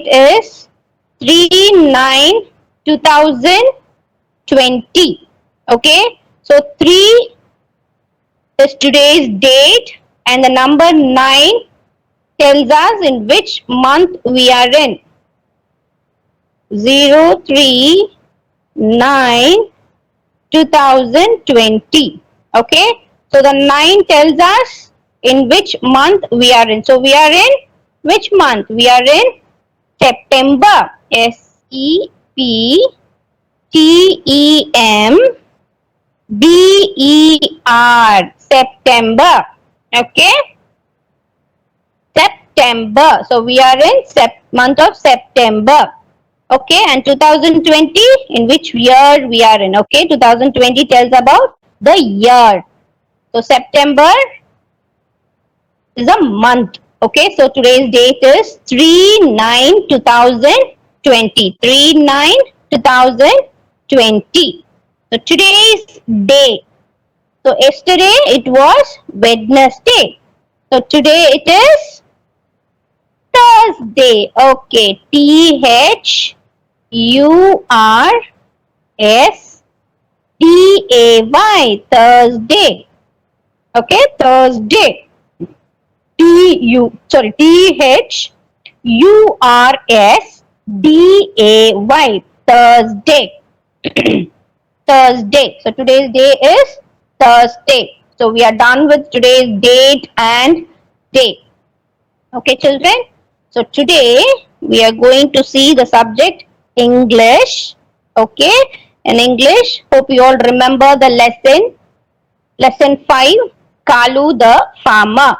date is 3/9/2020. Okay, so 3 is today's date and the number 9 tells us in which month we are in. 03/9/2020. Okay, so the 9 tells us in which month we are in. So we are in which month? We are in September. September. September. Okay, September. So we are in month of September. Okay, and 2020, in which year we are in. Okay, 2020 tells about the year. So September is a month. Okay, so today's date is 3/9/2020. 3/9/2020. So today's day. So yesterday it was Wednesday. So today it is Thursday. Okay, THURSDAY. Thursday. Okay, Thursday. THURSDAY. Thursday. Thursday. So today's day is Thursday. So we are done with today's date and day. Okay, children. So today we are going to see the subject English. Okay, in English. Hope you all remember the lesson. Lesson 5, Kalu the farmer.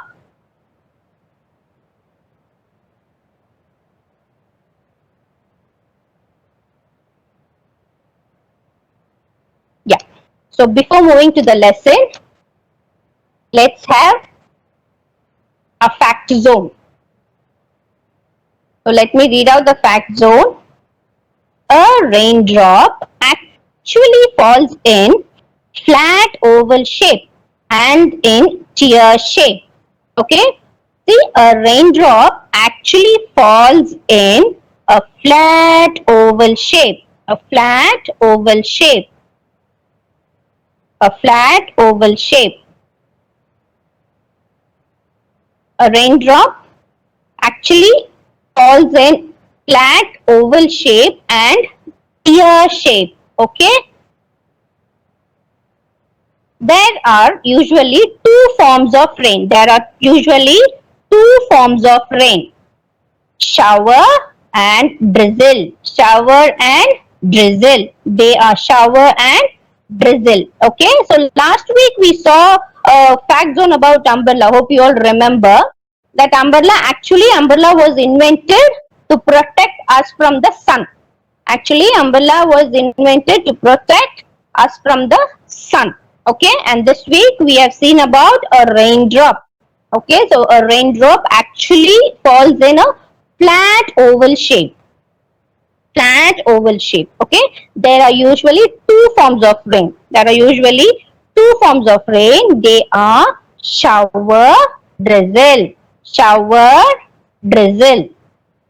Yeah. So before moving to the lesson, let's have a fact zone. So let me read out the fact zone. A raindrop actually falls in flat oval shape and in tear shape. Okay. See, a raindrop actually falls in a flat oval shape. A flat oval shape. A flat oval shape. A raindrop actually falls in flat oval shape and tear shape. Okay. There are usually two forms of rain. There are usually two forms of rain. Shower and drizzle. Shower and drizzle. They are shower and drizzle. Okay. So last week we saw a fact zone about umbrella. Hope you all remember that umbrella was invented to protect us from the sun. Actually, umbrella was invented to protect us from the sun. Okay, and this week we have seen about a raindrop. Okay, so a raindrop actually falls in a flat oval shape. Flat oval shape. Okay, there are usually two forms of rain. There are usually two forms of rain. They are shower, drizzle. Shower, drizzle.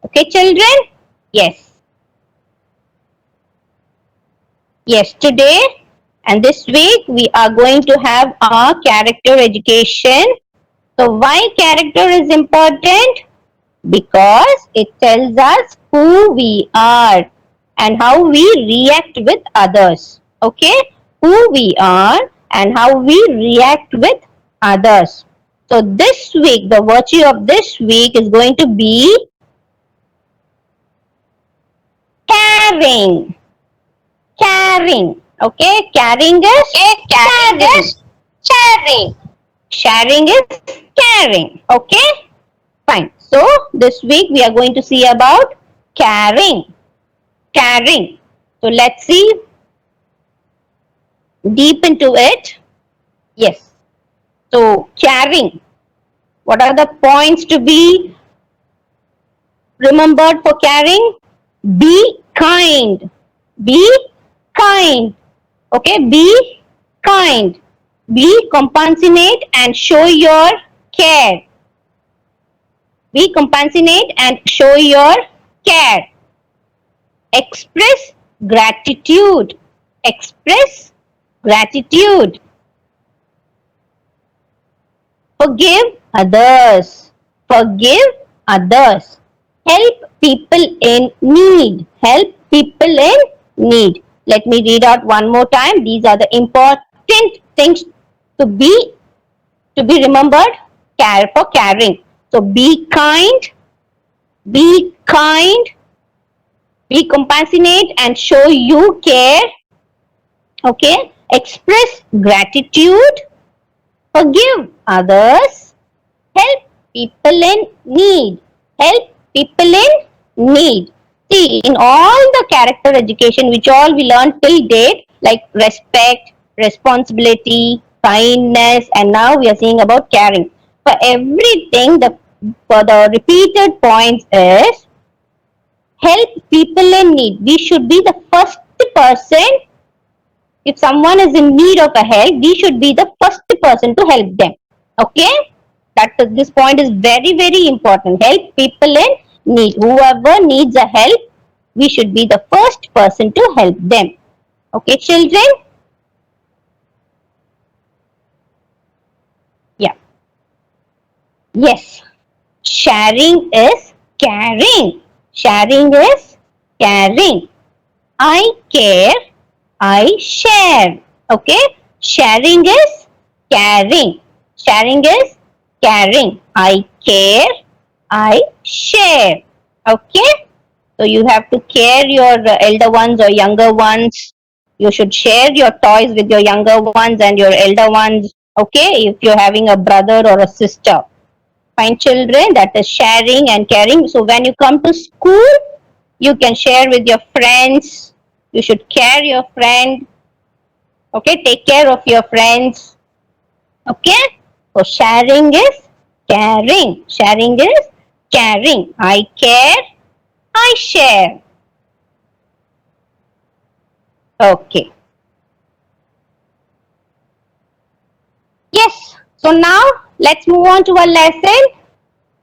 Okay, children? Yes. Yes, today and this week we are going to have our character education. So why character is important? Because it tells us who we are and how we react with others. Okay? Who we are and how we react with others. So this week, the virtue of this week is going to be caring. Caring. Okay, caring is sharing. Sharing is caring. Okay, fine. So this week we are going to see about caring. Caring. So let's see deep into it. Yes. So caring. What are the points to be remembered for caring? Be kind. Be kind. Okay, be kind. Be compassionate and show your care. Be compassionate and show your care. Express gratitude. Express gratitude. Forgive others. Forgive others. Help people in need. Help people in need. Let me read out one more time. These are the important things to be remembered. Care for caring. So be kind, be kind, be compassionate and show you care. Okay. Express gratitude. Forgive others. Help people in need. Help people in need. See, in all the character education which all we learned till date, like respect, responsibility, kindness, and now we are seeing about caring. For everything, for the repeated points is help people in need. We should be the first person. If someone is in need of a help, we should be the first person to help them. Okay? This point is very, very important. Help people in need. Whoever needs a help, we should be the first person to help them. Okay, children? Yeah. Yes. Sharing is caring. Sharing is caring. I care, I share. Okay? Sharing is caring. Sharing is caring. I care, I share. Okay? So you have to care your elder ones or younger ones. You should share your toys with your younger ones and your elder ones. Okay? If you're having a brother or a sister. Fine, children, that is sharing and caring. So when you come to school, you can share with your friends. You should care your friend. Okay? Take care of your friends. Okay? So sharing is caring. Sharing is caring. I care, I share. Okay. Yes. So now let's move on to our lesson.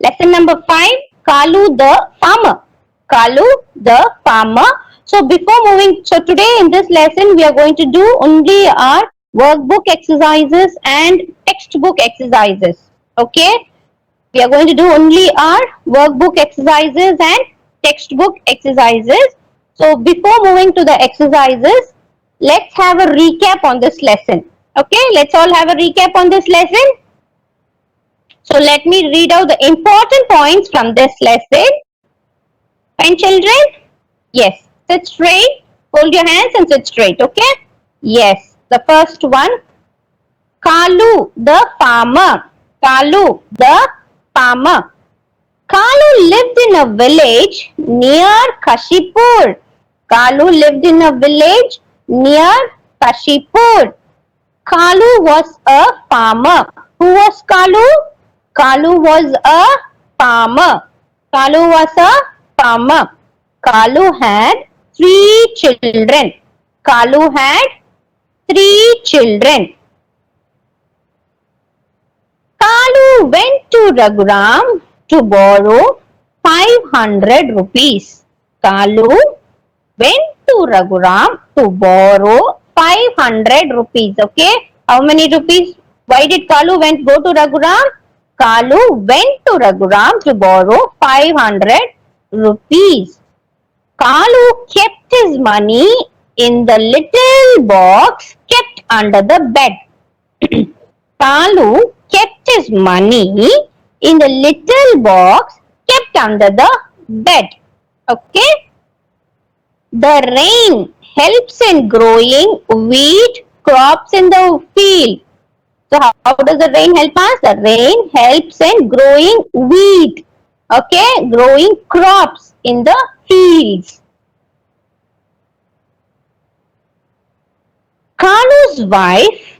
Lesson number 5. Kalu the farmer. Kalu the farmer. So before moving, so today in this lesson we are going to do only our workbook exercises and textbook exercises. Okay. We are going to do only our workbook exercises and textbook exercises. So before moving to the exercises, let's have a recap on this lesson. Okay, let's all have a recap on this lesson. So let me read out the important points from this lesson. Fine, children? Yes, sit straight, hold your hands and sit straight, okay? Yes, the first one, Kalu the farmer. Kalu the farmer. Kalu lived in a village near Kashipur. Kalu lived in a village near Kashipur. Kalu was a farmer. Who was Kalu? Kalu was a farmer. Kalu was a farmer. Kalu had 3 children. Kalu had 3 children. Kalu went to Raghuram to borrow 500 rupees. Kalu went to Raghuram to borrow 500 rupees. Okay. How many rupees? Why did Kalu go to Raghuram? Kalu went to Raghuram to borrow 500 rupees. Kalu kept his money in the little box kept under the bed. Kalu kept his money in the little box kept under the bed. Okay. The rain helps in growing wheat crops in the field. So how does the rain help us? The rain helps in growing wheat. Okay. Growing crops in the fields. Kalu's wife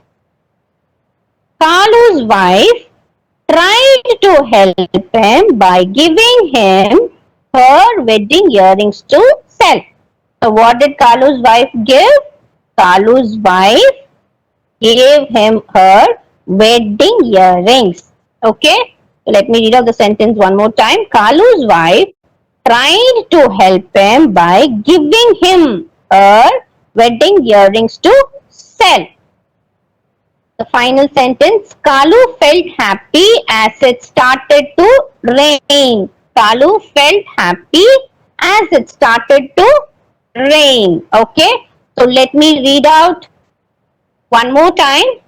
tried to help him by giving him her wedding earrings to sell. So what did Kalu's wife give? Kalu's wife gave him her wedding earrings. Okay. So let me read out the sentence one more time. Kalu's wife tried to help him by giving him a wedding earrings to sell. The final sentence, Kalu felt happy as it started to rain. Kalu felt happy as it started to rain. Okay, so let me read out one more time.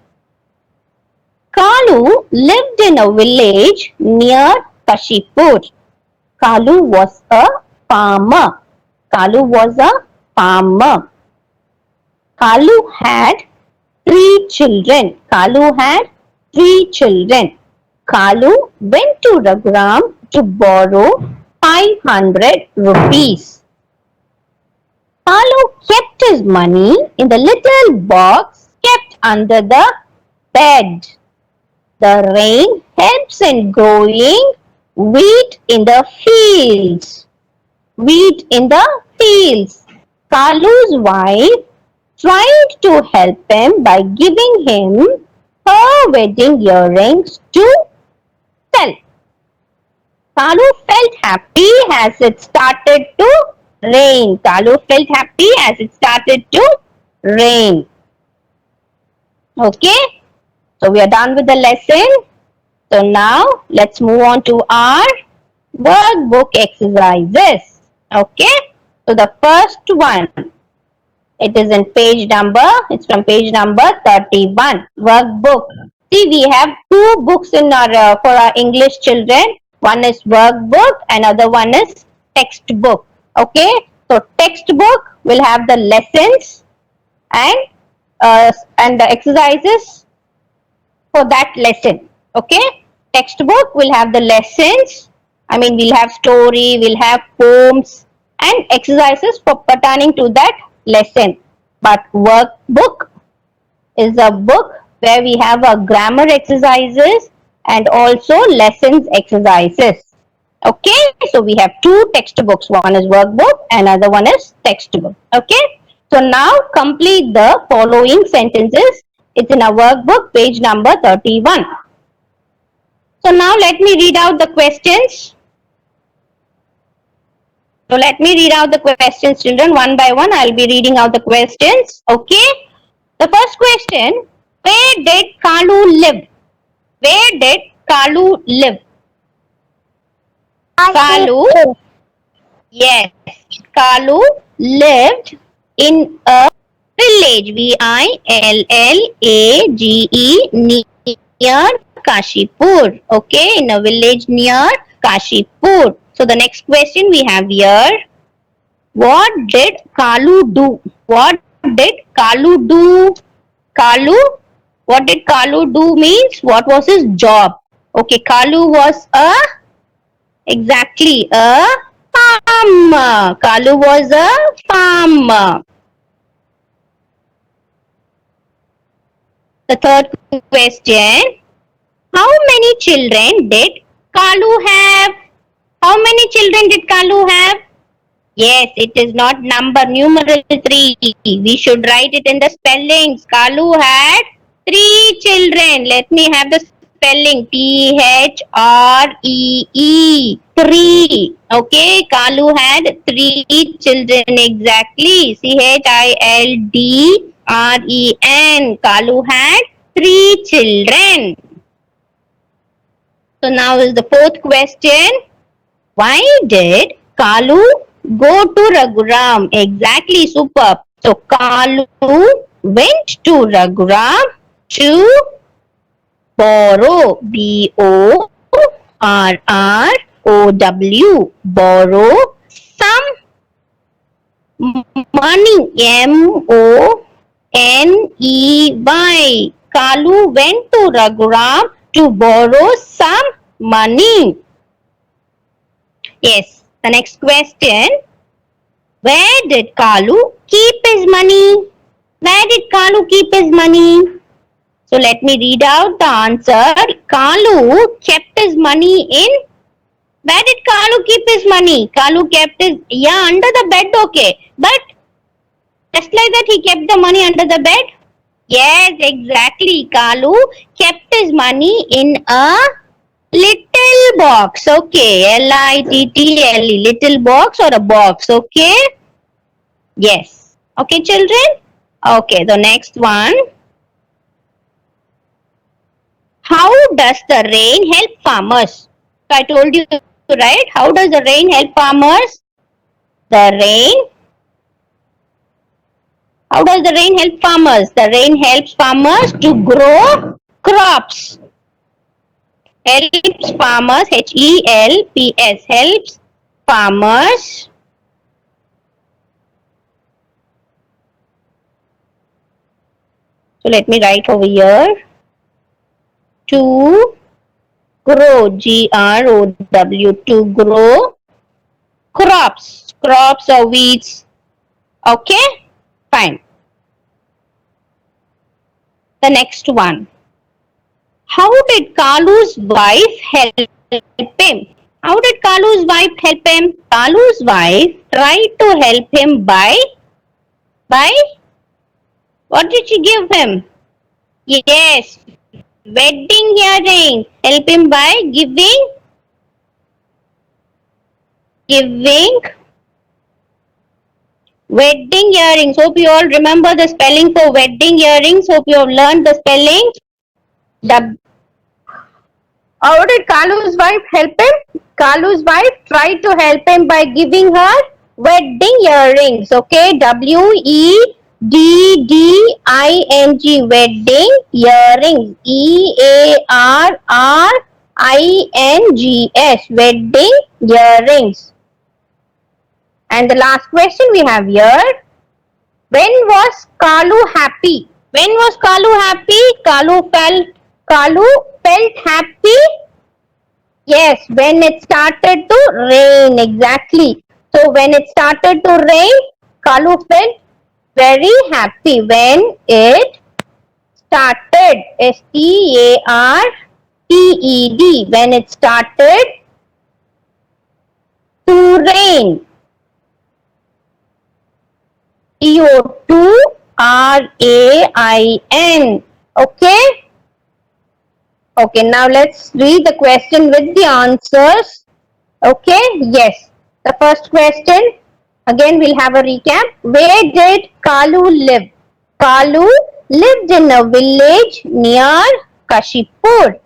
Kalu lived in a village near Kashipur. Kalu was a farmer. Kalu was a farmer. Kalu had 3 children. Kalu had 3 children. Kalu went to Raghuram to borrow 500 rupees. Kalu kept his money in the little box kept under the bed. The rain helps in growing wheat in the fields. Wheat in the fields. Kalu's wife tried to help him by giving him her wedding earrings to sell. Kalu felt happy as it started to rain. Kalu felt happy as it started to rain. Okay, so we are done with the lesson. So now let's move on to our workbook exercises. Okay, so the first one, it is in page number, it's from page number 31, workbook. See, we have 2 books in our for our English children. One is workbook, another one is textbook. Okay, so textbook will have the lessons and the exercises for that lesson. Okay, textbook will have the lessons. I mean, we'll have story, we'll have poems and exercises for pertaining to that lesson. But workbook is a book where we have a grammar exercises and also lessons exercises. Okay, so we have 2 textbooks. One is workbook, another one is textbook. Okay, so now complete the following sentences. It's in a workbook, page number 31. So now let me read out the questions. So let me read out the questions, children, one by one. I'll be reading out the questions. Okay. The first question, where did Kalu live? Where did Kalu live? Kalu, yes, Kalu lived in a village, village, near Kashipur. Okay, in a village near Kashipur. So the next question we have here, what did Kalu do? What did Kalu do? Kalu, what did Kalu do means what was his job? Okay, Kalu was exactly a farmer. Kalu was a farmer. The third question, how many children did Kalu have? How many children did Kalu have? Yes, it is not number, numeral 3. We should write it in the spellings. Kalu had 3 children. Let me have the spelling. T-H-R-E-E. 3. Okay, Kalu had 3 children exactly. C-H-I-L-D-R-E-N. Kalu had 3 children. So now is the fourth question. Why did Kalu go to Raghuram? Exactly, superb. So Kalu went to Raghuram to borrow, B-O-R-R-O-W, borrow some money, M-O-N-E-Y. Kalu went to Raghuram to borrow some money. Yes, the next question. Where did Kalu keep his money? Where did Kalu keep his money? So let me read out the answer. Kalu kept his money in. Where did Kalu keep his money? Kalu kept his, under the bed, okay. But just like that, he kept the money under the bed? Yes, exactly. Kalu kept his money in a Little box. Okay. Little. Little box or a box. Okay. Yes. Okay, children. Okay. The next one. How does the rain help farmers? So I told you, right? How does the rain help farmers? The rain. How does the rain help farmers? The rain helps farmers to grow crops. Helps farmers, HELPS, helps farmers so let me write over here to grow, GROW, to grow crops or weeds. Okay, fine. The next one. How did Kalu's wife help him? How did Kalu's wife help him? Kalu's wife tried to help him by what did she give him? Yes, wedding earring. Help him by giving wedding earrings. Hope you all remember the spelling for wedding earrings. Hope you have learned the spelling. How did Kalu's wife help him? Kalu's wife tried to help him by giving her wedding earrings. Okay, WEDDING, wedding earrings. EARRINGS, wedding earrings. And the last question we have here. When was Kalu happy? When was Kalu happy? Kalu felt happy? Yes, when it started to rain, exactly. So when it started to rain, Kalu felt very happy when it started, STARTED, when it started to rain. TOURAIN. Okay? Okay, now let's read the question with the answers. Okay, yes. The first question, again we'll have a recap. Where did Kalu live? Kalu lived in a village near Kashipur.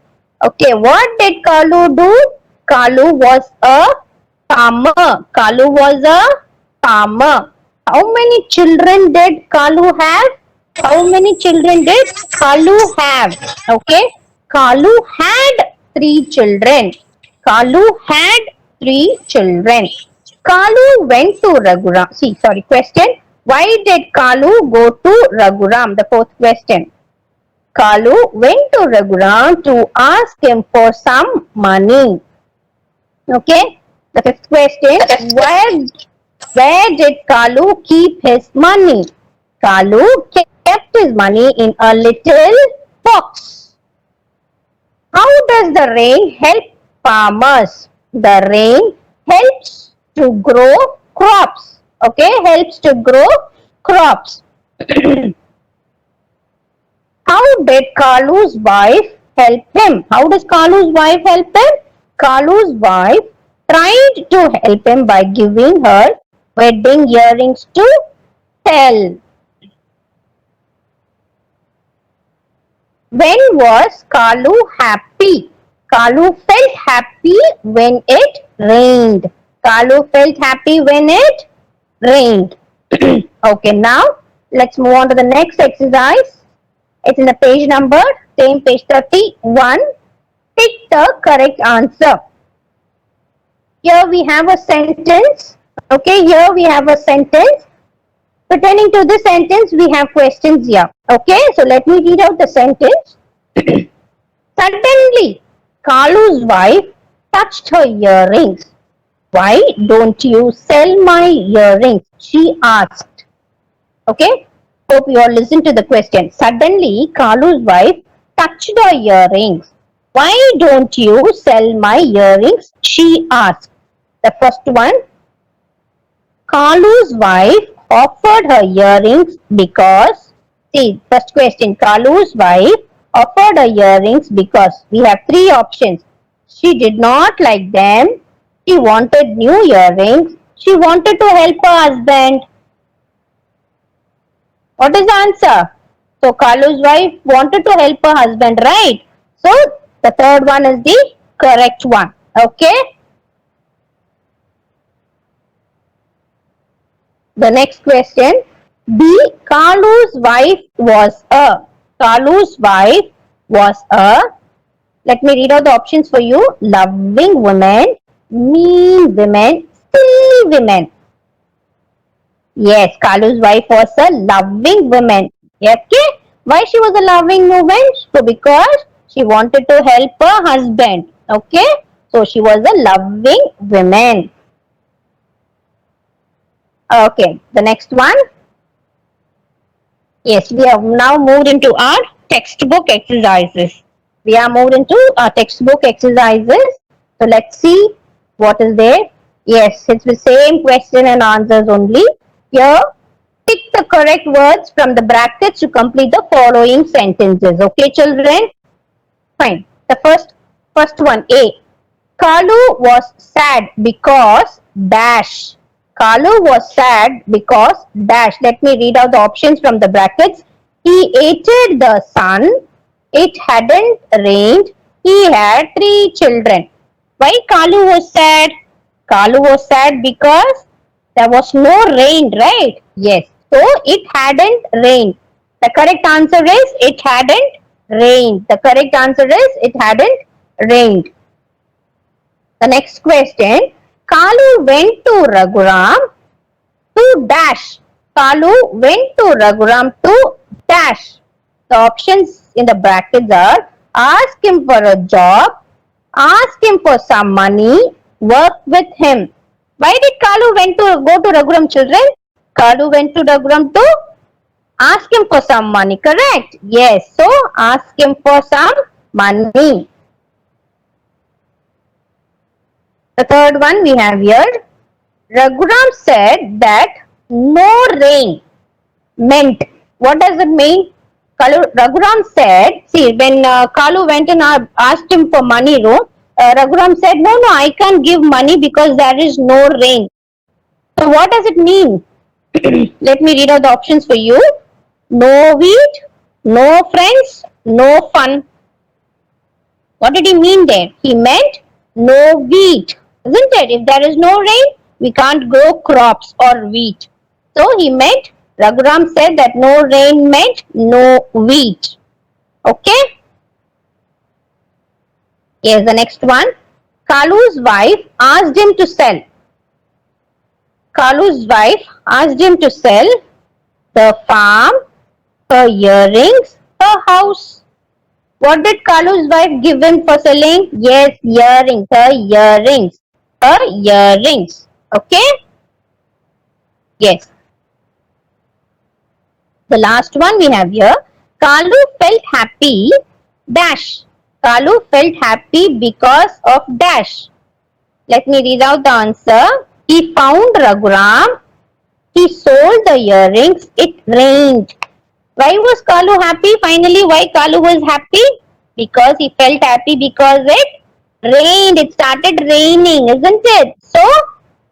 Okay, what did Kalu do? Kalu was a farmer. Kalu was a farmer. How many children did Kalu have? How many children did Kalu have? Okay. Kalu had 3 children. Kalu had 3 children. Kalu went to Raghuram. Question. Why did Kalu go to Raghuram? The fourth question. Kalu went to Raghuram to ask him for some money. Okay. The fifth question. Where did Kalu keep his money? Kalu kept his money in a little box. How does the rain help farmers? The rain helps to grow crops. Okay, helps to grow crops. How did Kalu's wife help him? How does Kalu's wife help him? Kalu's wife tried to help him by giving her wedding earrings to sell. When was Kalu happy? Kalu felt happy when it rained. Kalu felt happy when it rained. Okay, now let's move on to the next exercise. It's in the page number, same page 31. Pick the correct answer. Here we have a sentence. Okay, here we have a sentence. Pertaining to this sentence, we have questions here. Okay, so let me read out the sentence. Suddenly, Kalu's wife touched her earrings. Why don't you sell my earrings? She asked. Okay, hope you all listen to the question. Suddenly, Kalu's wife touched her earrings. Why don't you sell my earrings? She asked. The first one. Kalu's wife offered her earrings because, first question, Kalu's wife offered her earrings because we have 3 options. She did not like them. She wanted new earrings. She wanted to help her husband. What is the answer? So Kalu's wife wanted to help her husband, right? So the third one is the correct one. Okay. The next question. B. Kalu's wife was a. Kalu's wife was a. Let me read out the options for you. Loving women, mean women, silly women. Yes, Kalu's wife was a loving woman. Okay. Why she was a loving woman? So because she wanted to help her husband. Okay. So she was a loving woman. Okay. The next one. Yes, we have now moved into our textbook exercises. We are moved into our textbook exercises. So let's see what is there. Yes, it's the same question and answers only. Here, pick the correct words from the brackets to complete the following sentences. Okay, children? Fine. The first one, A. Kalu was sad because dash. Kalu was sad because dash. Let me read out the options from the brackets. He hated the sun. It hadn't rained. He had 3 children. Why Kalu was sad? Kalu was sad because there was no rain, right? Yes. So it hadn't rained. The correct answer is it hadn't rained. The correct answer is it hadn't rained. The next question. Kalu went to Raghuram to dash. Kalu went to Raghuram to dash. The options in the brackets are ask him for a job, ask him for some money, work with him. Why did Kalu go to Raghuram, children? Kalu went to Raghuram to ask him for some money, correct? Yes, so ask him for some money. The third one we have here. Raghuram said that no rain meant. What does it mean? Raghuram said, see, when Kalu went and asked him for money, Raghuram said, no, I can't give money because there is no rain. So what does it mean? Let me read out the options for you. No wheat, no friends, no fun. What did he mean there? He meant no wheat, isn't it? If there is no rain, we can't grow crops or wheat. So he meant, Raghuram said that no rain meant no wheat. Okay? Yes, the next one. Kalu's wife asked him to sell. Kalu's wife asked him to sell the farm, her earrings, her house. What did Kalu's wife give him for selling? Yes, earrings, her earrings, her earrings. Okay? Yes. The last one we have here. Kalu felt happy, dash. Kalu felt happy because of dash. Let me read out the answer. He found Raghuram. He sold the earrings. It rained. Why was Kalu happy? Finally, why Kalu was happy? Because he felt happy because it rained. It started raining, isn't it? So,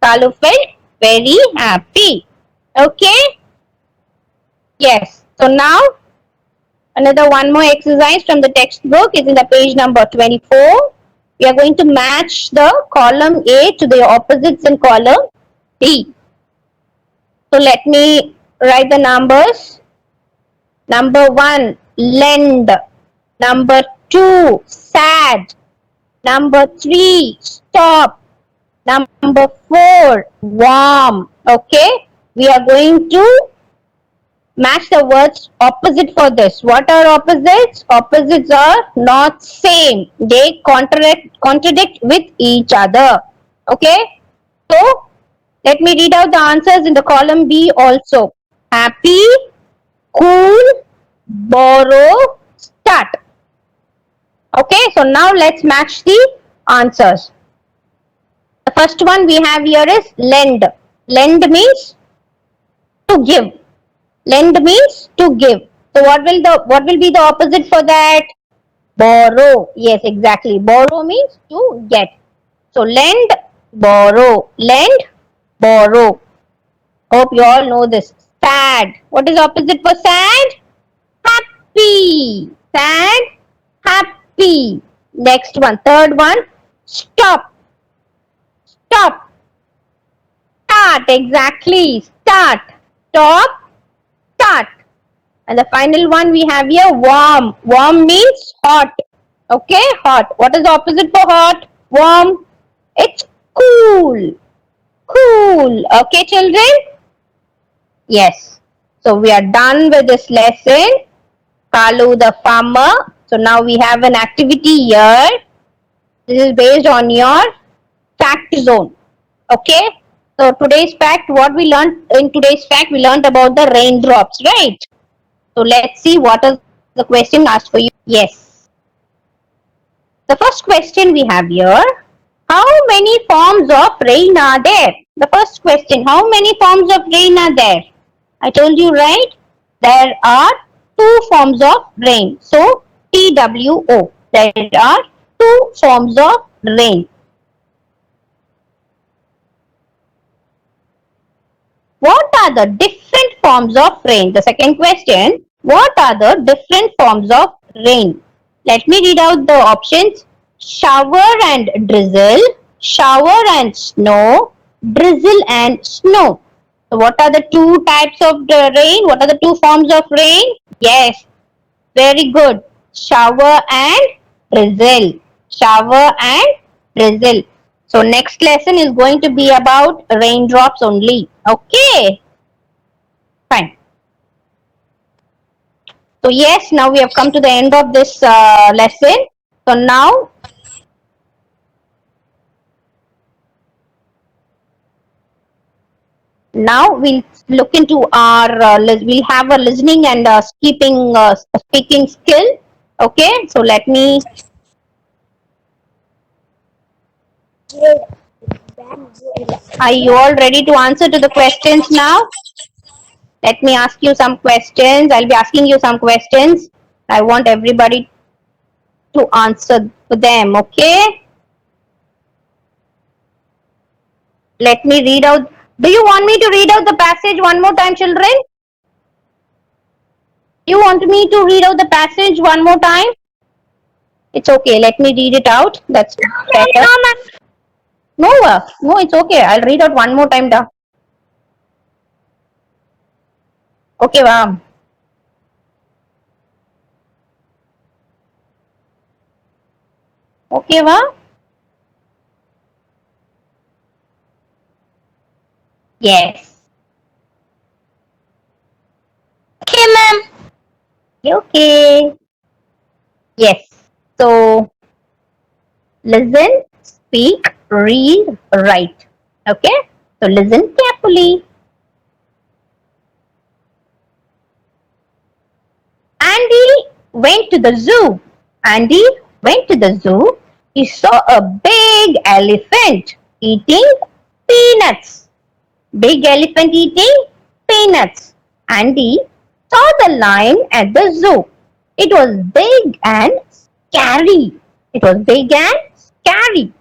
Kalu felt very happy. Okay? Yes. So now, another one more exercise from the textbook is in the page number 24. We are going to match the column A to the opposites in column B. So let me write the numbers. Number 1, lend. Number 2, sad. Number 3, stop. Number 4, warm. Okay. We are going to match the words opposite for this. What are opposites? Opposites are not same. They contradict with each other. Okay. So, let me read out the answers in the column B also. Happy, cool, borrow, start. Okay. So, now let's match the answers. The first one we have here is lend. Lend means to give. Lend means to give. So what will be the opposite for that? Borrow. Yes, exactly. Borrow means to get. So lend, borrow. Lend, borrow. Hope you all know this. Sad. What is opposite for sad? Happy. Sad, happy. Next one. Third one. Stop. Stop. Start. Exactly. Start. Stop. Start. And the final one we have here, warm. Warm means hot. Okay, hot. What is the opposite for hot? Warm. It's cool. Cool. Okay, children? Yes. So we are done with this lesson. Kalu the farmer. So now we have an activity here. This is based on your fact zone. Okay. So today's fact, what we learned in today's fact, we learned about the raindrops, right? So let's see what is the question asked for you. Yes. The first question we have here, how many forms of rain are there? The first question, how many forms of rain are there? I told you, right? There are two forms of rain. So TWO. There are two forms of rain. What are the different forms of rain? The second question, what are the different forms of rain? Let me read out the options. Shower and drizzle, shower and snow, drizzle and snow. So what are the two types of the rain? What are the two forms of rain? Yes, very good. Shower and drizzle. Shower and drizzle. So next lesson is going to be about raindrops only. Okay. Fine. So yes, now we have come to the end of this lesson. So now we'll look into our we'll have a listening and speaking skill. Okay. So let me. Are you all ready to answer to the questions now? Let me ask you some questions. I'll be asking you some questions. I want everybody to answer them, okay? Let me read out. Do you want me to read out the passage one more time, children? You want me to read out the passage one more time? It's okay. Let me read it out. That's better. No, it's okay. I'll read out one more time. Okay, ma'am. Okay, ma'am. Yes. Okay, ma'am. Okay. Yes. So, listen, speak, read, write. Okay? So, listen carefully. Andy went to the zoo. Andy went to the zoo. He saw a big elephant eating peanuts. Big elephant eating peanuts. Andy saw the lion at the zoo. It was big and scary. It was big and scary.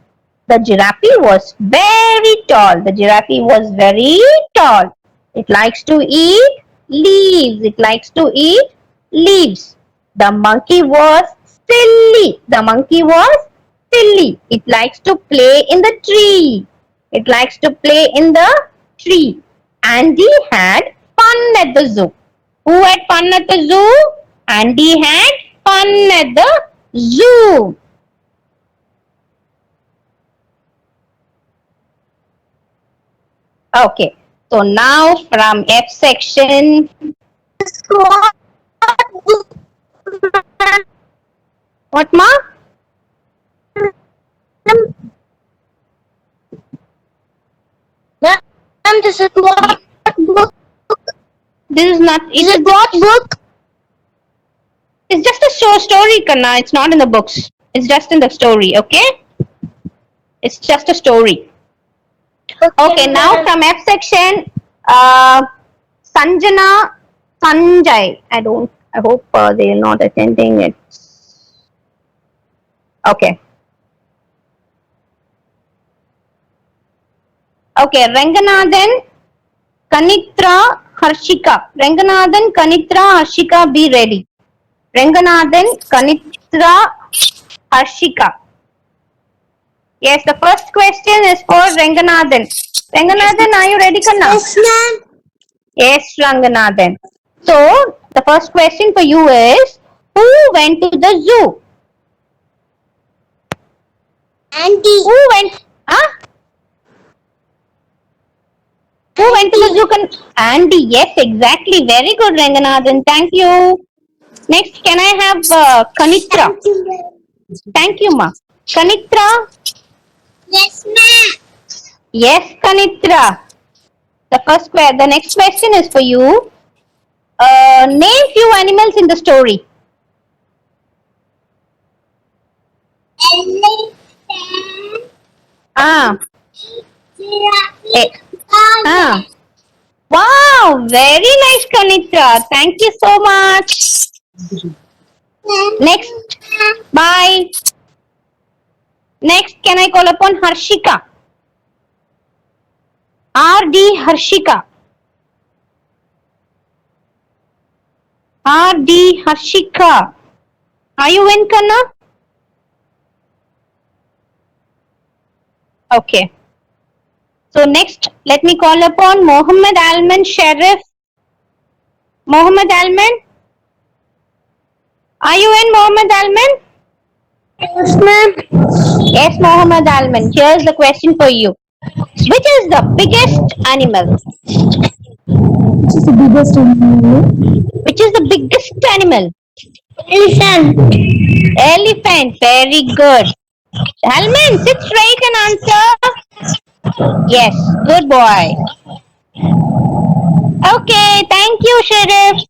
The giraffe was very tall. The giraffe was very tall. It likes to eat leaves. It likes to eat leaves. The monkey was silly. The monkey was silly. It likes to play in the tree. It likes to play in the tree. Andy had fun at the zoo. Who had fun at the zoo? Andy had fun at the zoo. Okay. So now from F section. What, ma? Ma'am, this is what book? This is not. It's what book? It's just a show story, Kanna. It's not in the books. It's just in the story, okay? It's just a story. Okay, now from F section, Sanjay. I hope they are not attending it. Okay. Okay, Ranganathan, Kanitra, Harshika. Ranganathan, Kanitra, Harshika, be ready. Ranganathan, Kanitra, Harshika. Yes, the first question is for Ranganathan. Ranganathan, are you ready, Kanna? Yes, ma'am. Yes, Ranganathan. So, the first question for you is, who went to the zoo? Auntie. Who went? Huh? Who went to the zoo? Andy. Yes, exactly. Very good, Ranganathan. Thank you. Next, can I have Kanitra? Thank you, ma'am. Thank you, ma. Kanitra? Yes, ma'am. Yes, Kanitra. The next question is for you. Name few animals in the story. Elephant. Ah, eh, Giraffe. ah. Tiger. Wow, very nice, Kanitra. Thank you so much. Next, bye. Next, can I call upon Harshika? R.D. Harshika. R.D. Harshika. Are you in, Kanna? Okay. So next, let me call upon Mohammed Alman Sharif. Mohammed Alman? Are you in, Mohammed Alman? Yes, ma'am. Yes, Mohammed Alman. Here's the question for you. Which is the biggest animal? Which is the biggest animal? Which is the biggest animal? Elephant. Elephant. Very good. Alman, sit straight and answer. Yes, good boy. Okay, thank you, Sharif.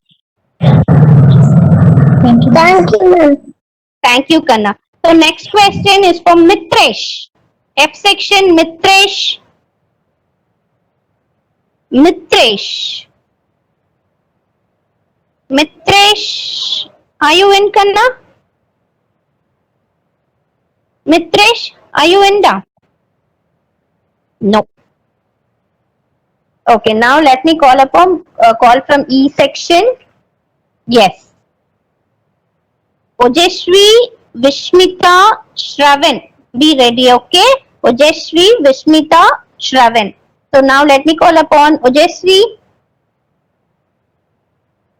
Thank you, ma'am. Thank you, Kanna. So next question is from Mitresh. F section, Mitresh. Mitresh. Mitresh. Are you in, Kanna? Mitresh, are you in, da? No. Okay, now let me call upon call from E section. Yes. Ojeshri, Vishmita, Shravan. Be ready, okay? Ojeshri, Vishmita, Shravan. So now let me call upon Ojeshri.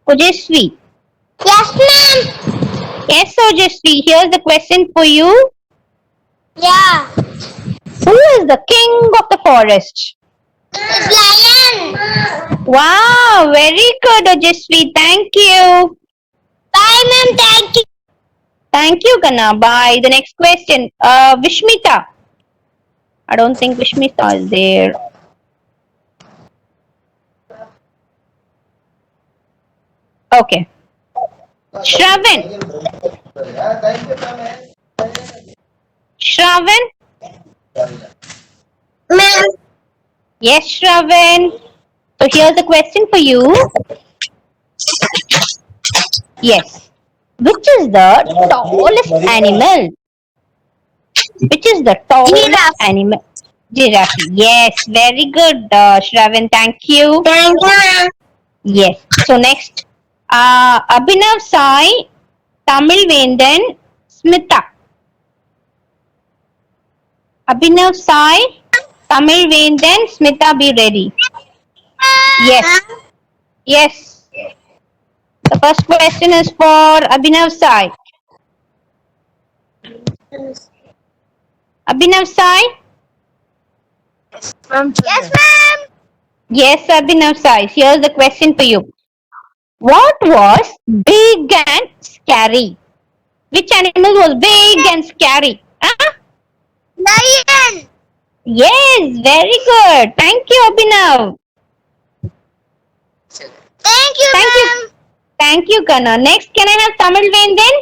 Ojeshri. Yes, ma'am. Yes, Ojeshri. Here's the question for you. Yeah. Who is the king of the forest? It's lion. Wow, very good, Ojeshri. Thank you. Bye, ma'am. Thank you. Thank you, Kana. Bye. The next question. Vishmita. I don't think Vishmita is there. Okay. Shravan. Shravan. Ma'am. Yes, Shravan. So here's a question for you. Yes. Which is the tallest animal? Which is the tallest Giraffe. animal? Giraffe. Yes, very good, Shravan. Thank you. Thank you, ma'am. Yes. So next, Abhinav Sai, Tamil Vendan, Smita. Abhinav Sai, Tamil Vendan, Smita, be ready. Yes. Yes. The first question is for Abhinav Sai. Abhinav Sai? Yes, ma'am. Yes, Abhinav Sai. Here's the question for you. What was big and scary? Which animal was big and scary? Huh? Lion. Yes, very good. Thank you, Abhinav. Thank you, Thank you. ma'am. Thank you, Kana. Next, can I have Tamil Vendan?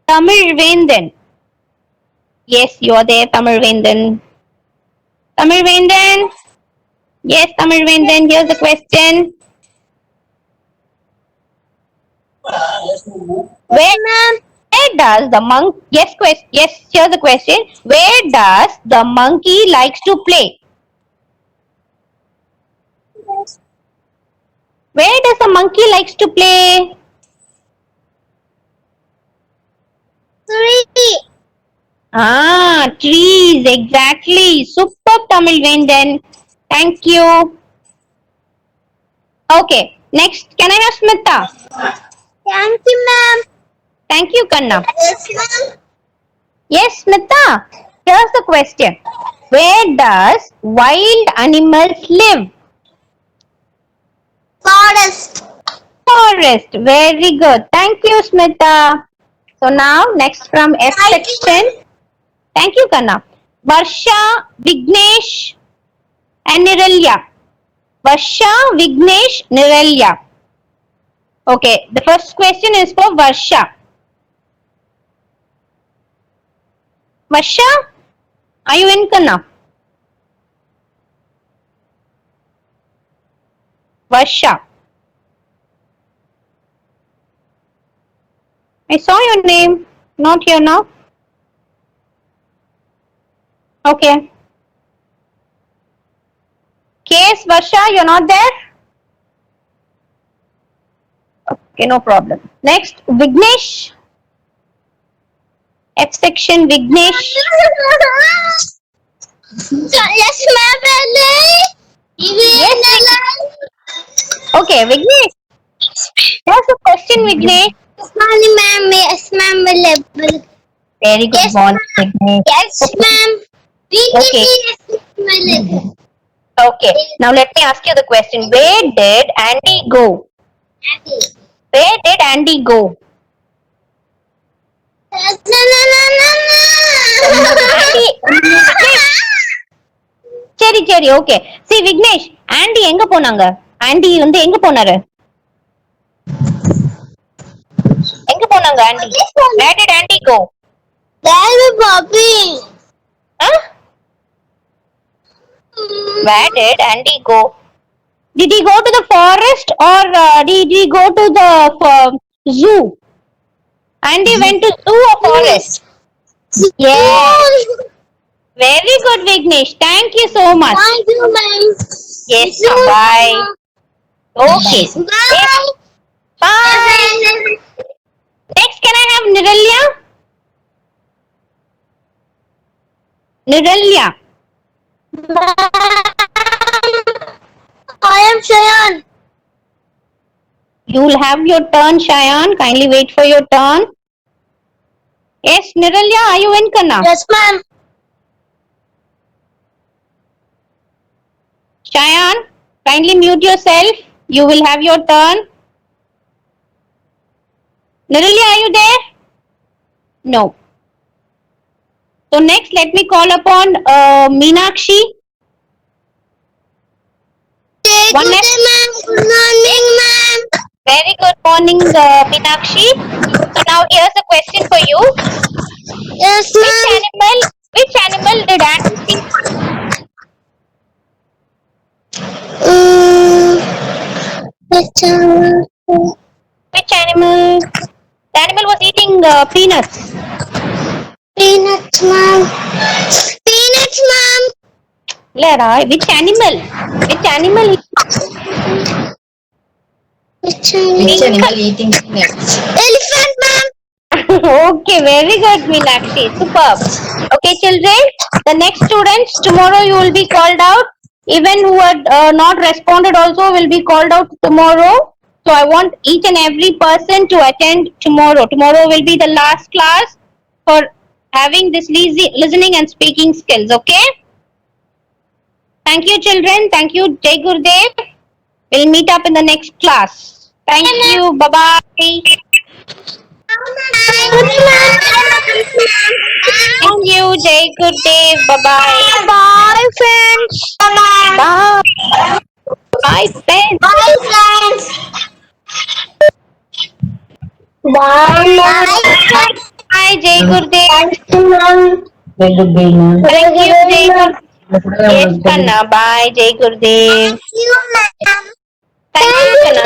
Tamil Vendan. Yes, you are there, Tamil Vendan. Tamil Vendan. Yes, Tamil Vendan. Here's the question. Where, Ma'am. does the monkey? Yes, yes. Here's the question. Where does the monkey likes to play? Where does the monkey likes to play? Three. Trees. Exactly. Superb, Tamil Vendan. Thank you. Okay. Next, can I have Smita? Thank you, ma'am. Thank you, Kanna. Yes, ma'am. Yes, Smita. Here's the question. Where does wild animals live? Forest. Forest. Very good. Thank you, Smita. So now, next from F section. Thank you, Kanna. Varsha, Vignesh, and Niralya. Varsha, Vignesh, Niralya. Okay, the first question is for Varsha. Varsha, are you in, Kanna? Varsha. I saw your name. Not here now. Okay. Case, Varsha, you're not there? Okay, no problem. Next, Vignesh. F section, Vignesh. Yes, ma'am. Okay, Vignesh. What's the question, Vignesh? Morning, ma'am. Yes, ma'am. Available. Very good Yes, morning, Vignesh. Yes, ma'am. Okay. Available. Okay, now let me ask you the question. Where did Andy go? Where did Andy go? Andy, சரி சரி okay C Vignesh aunty எங்க போனாங்க aunty வந்து எங்க போனாரு எங்க போனாங்க aunty where did Andy go Daddy, Bobby. huh? Where did Andy go did he go to the forest or did he go to the zoo Andy went to zoo or forest yes very good Vignesh thank you so much Thank you, ma'am. yes bye okay Bye. bye next can I have Niralya Niralya I am Shayan. you will have your turn Shayan kindly wait for your turn yes Niralya are you in Kanna Yes, ma'am. Shayan kindly mute yourself you will have your turn Niralya are you there no so next let me call upon Meenakshi Good day, ma'am. Good morning, ma'am. very good morning Meenakshi so now here's a question for you Yes, ma'am. which animal did Andy see Which which animal the animal was eating peanuts Peanuts, ma'am. Peanuts, ma'am. Lara, which animal Which animal eating peanuts? Elephant, ma'am. okay very good Meenakshi superb okay children the next students tomorrow you will be called out even who had not responded also will be called out tomorrow so I want each and every person to attend tomorrow will be the last class for having this listening and speaking skills okay thank you children thank you Jai Gurudev we'll meet up in the next class thank you bye bye thank you Jai Gurudev bye bye Bye, friends. Bye. bye bye friends Bye, friends. Bye, bye Jai Gurudev Very good day, ma'am. thank you Jai Gurudev yes Kanna bye Jai Gurudev thank you Kanna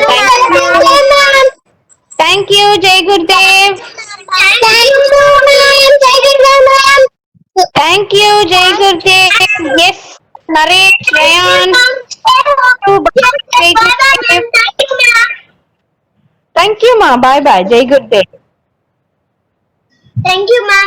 thank you Jai Gurudev Thank you, Jai Gurdev. Yes, Naresh, Rayan. Jai Gurdev. Thank you, ma. Bye bye. Jai Gurdev. Thank you, ma'am.